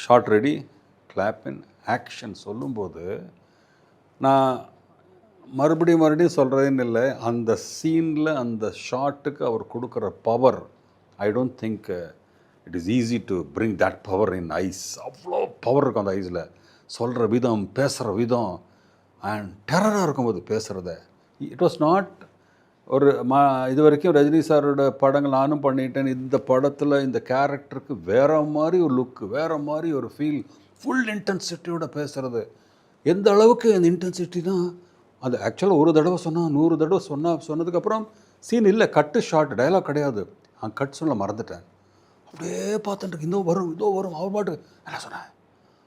Shot ready, clap இன், action சொல்லும்போது நான் மறுபடியும் சொல்கிறதுன்னு இல்லை, அந்த சீனில் அந்த ஷாட்டுக்கு அவர் கொடுக்குற power, I don't think it is easy to bring that power in eyes. அவ்வளோ பவர் இருக்கும் அந்த ஐஸில். சொல்கிற விதம், பேசுகிற விதம், அண்ட் டெரராக இருக்கும்போது பேசுகிறத. இட் வாஸ் நாட் ஒரு இது வரைக்கும் ரஜினி சாரோட படங்கள் நானும் பண்ணிட்டேன். இந்த படத்தில் இந்த கேரக்டருக்கு வேறு மாதிரி ஒரு லுக்கு, வேறு மாதிரி ஒரு ஃபீல், ஃபுல் இன்டென்சிட்டியோட பேசுகிறது. எந்த அளவுக்கு அந்த இன்டென்சிட்டினா, அது ஆக்சுவலாக ஒரு தடவை சொன்னால் 100 தடவை சொன்னதுக்கப்புறம் சீன் இல்லை, கட்டு ஷார்ட், டைலாக் கிடையாது. கட் சொல்ல மறந்துட்டேன். அப்படியே பார்த்துட்டு இதோ வரும் அவர் பாட்டு என்ன சொன்னேன்,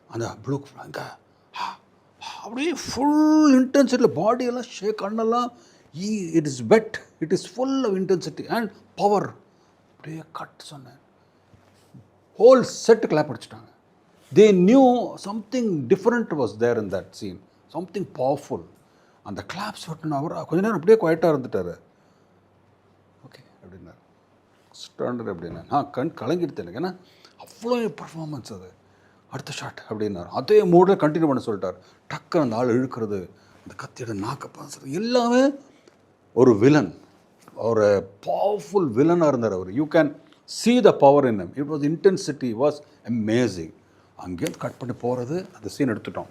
அந்த ப்ளூ அங்கே அப்படியே ஃபுல் இன்டென்சிட்டியில் பாடியெல்லாம் ஷேக், கண்ணெல்லாம் it is wet, it is full of intensity and power. அப்படியே கட் சொன்னேன், ஹோல் செட்டு கிளாப் அடிச்சிட்டாங்க. They knew something different was there in that scene, something powerful. அந்த கிளாப்ஸ் விட்டுனா அவர் கொஞ்ச நேரம் அப்படியே குவைட்டாக இருந்துட்டார். ஓகே அப்படின்னாரு, ஸ்டாண்டர்ட் அப்படின்னா நான் கலங்கிடுது எனக்கு, ஏன்னா அவ்வளோ பர்ஃபார்மன்ஸ் அது. அடுத்த ஷாட் அப்படின்னாரு, அதே மூடில் கண்டினியூ பண்ண சொல்லிட்டார். டக்கு அந்த ஆள் இழுக்கிறது, அந்த கத்தியோட நாக்க பாசுறது, எல்லாமே ஒரு வில்லன், ஒரு பவர்ஃபுல் வில்லனாக இருந்தார் அவர். You can see the power in him. It was intensity was amazing. அங்கேயும் கட் பண்ணி போகிறது, அந்த சீன் எடுத்துட்டோம்.